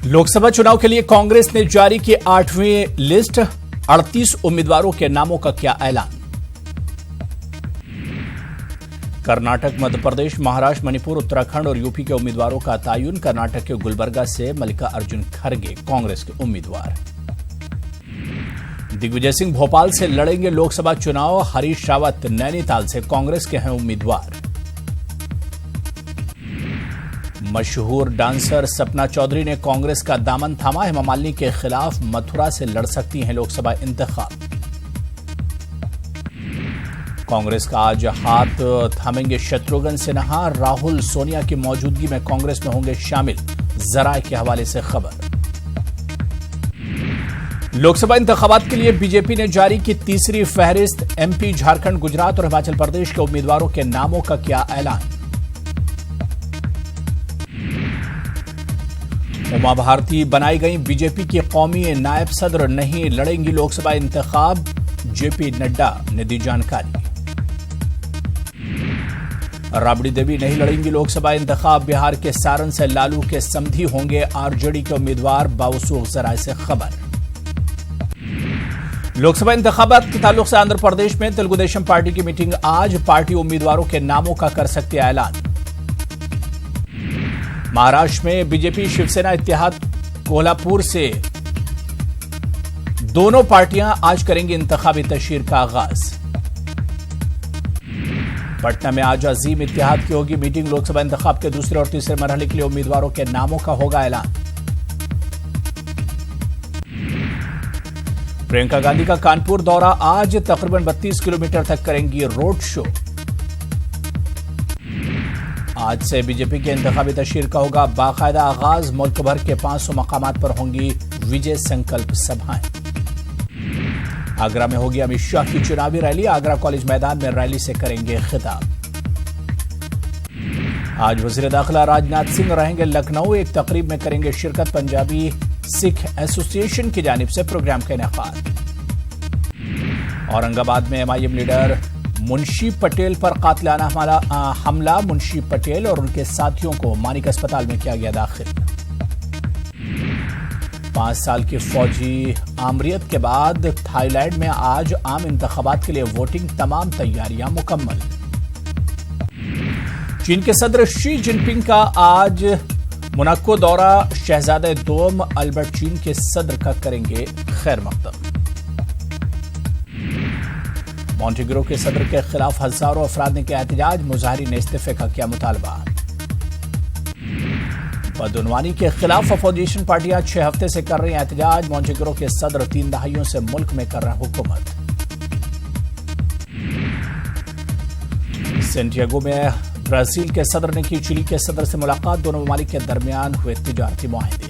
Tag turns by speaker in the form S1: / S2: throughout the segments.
S1: लोकसभा चुनाव के लिए कांग्रेस ने जारी की 8वीं लिस्ट। 38 उम्मीदवारों के नामों का किया ऐलान। कर्नाटक, मध्य प्रदेश, महाराष्ट्र, मणिपुर, उत्तराखंड और यूपी के उम्मीदवारों का तयन। कर्नाटक के गुलबर्गा से मल्लिकार्जुन खड़गे कांग्रेस के उम्मीदवार। दिग्विजय सिंह भोपाल से लड़ेंगे लोकसभा चुनाव। हरीश रावत नैनीताल से कांग्रेस के हैं उम्मीदवार। मशहूर डांसर सपना चौधरी ने कांग्रेस का दामन थामा। हेमा मालिनी के खिलाफ मथुरा से लड़ सकती हैं लोकसभा इंतखाब। कांग्रेस का आज हाथ थामेंगे शत्रुघ्न सिन्हा। राहुल सोनिया की मौजूदगी में कांग्रेस में होंगे शामिल। जराए के हवाले से खबर। लोकसभा इंतखाबात के लिए बीजेपी ने जारी की तीसरी फहरिस्त। एमपी, झारखंड, गुजरात और हिमाचल प्रदेश के उम्मीदवारों के नामों का किया ऐलान। उमा भारती बनाई गई बीजेपी की कौमी नायब सदर। नहीं लड़ेंगी लोकसभा इंतखाब। जेपी नड्डा ने दी जानकारी। राबड़ी देवी नहीं लड़ेंगी लोकसभा इंतखाब। बिहार के सारण से लालू के समधी होंगे आरजेडी के उम्मीदवार। बावसूख जराए से खबर। लोकसभा इंतखाबात के ताल्लुक से आंध्र प्रदेश में तेलुगु देशम पार्टी की मीटिंग आज। पार्टी उम्मीदवारों के नामों का कर सकती है ऐलान। महाराष्ट्र में बीजेपी शिवसेना इत्तेहाद कोल्हापुर से दोनों पार्टियां आज करेंगी इंतखाबी तशहीर का आगाज। पटना में आज अजीम इत्तेहाद की होगी मीटिंग। लोकसभा इंतखाब के दूसरे और तीसरे मरहले के लिए उम्मीदवारों के नामों का होगा ऐलान। प्रियंका गांधी का कानपुर दौरा आज। तकरीबन 32 किलोमीटर तक करेंगी रोड शो। आज से बीजेपी के इंतखाबी तशहीर का होगा बाकायदा आगाज। मुल्क भर के 500 मकामात पर होंगी विजय संकल्प सभाएं। आगरा में होगी अमित शाह की चुनावी रैली। आगरा कॉलेज मैदान में रैली से करेंगे खिताब। आज वजीर दाखिला राजनाथ सिंह रहेंगे लखनऊ। एक तकरीब में करेंगे शिरकत। पंजाबी सिख एसोसिएशन की जानिब से प्रोग्राम का इनेकाद। औरंगाबाद में एमआईएम लीडर मुंशी पटेल पर कातिलाना हमला। मुंशी पटेल और उनके साथियों को मानिक अस्पताल में किया गया दाखिल। 5 साल की फौजी आमरीत के बाद थाईलैंड में आज आम इंतखाबात के लिए वोटिंग। तमाम तैयारियां मुकम्मल। चीन के सदर शी जिनपिंग का आज मोनाको दौरा। शहजादे दोम अल्बर्ट चीन के सदर का करेंगे खैर मकदम। मॉन्टेग्रो के सदर के खिलाफ हजारों अफराद ने किया एहतजाज। मुजाहिरीन ने इस्तीफे का किया मुतालबा। बदउनवानी के खिलाफ अपोजिशन पार्टियां 6 हफ्ते से कर रही हैं एहतजाज। मॉन्टेग्रो के सदर 3 दहाइयों से मुल्क में कर रहे हुकूमत। सेंटियागो में ब्राजील के सदर ने की चिली के सदर से मुलाकात। दोनों ममालिक के दरमियान हुए तिजारती मुआहदे।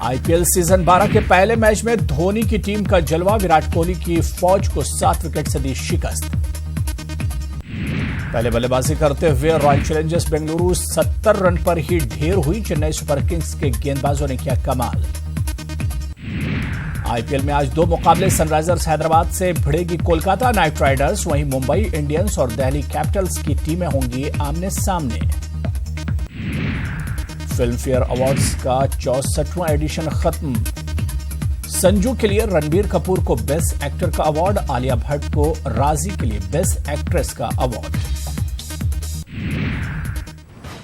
S1: आईपीएल सीजन 12 के पहले मैच में धोनी की टीम का जलवा। विराट कोहली की फौज को 7 विकेट से दी शिकस्त। पहले बल्लेबाजी करते हुए रॉयल चैलेंजर्स बेंगलुरु 70 रन पर ही ढेर हुई। चेन्नई सुपर किंग्स के गेंदबाजों ने किया कमाल। आईपीएल में आज 2 मुकाबले। सनराइजर्स हैदराबाद से भिड़ेगी कोलकाता नाइट राइडर्स। वहीं मुंबई इंडियंस और दिल्ली कैपिटल्स की टीमें होंगी आमने सामने। फिल्म फेयर अवार्ड्स का 64वां एडिशन खत्म। संजू के लिए रणबीर कपूर को बेस्ट एक्टर का अवार्ड। आलिया भट्ट को राजी के लिए बेस्ट एक्ट्रेस का अवार्ड।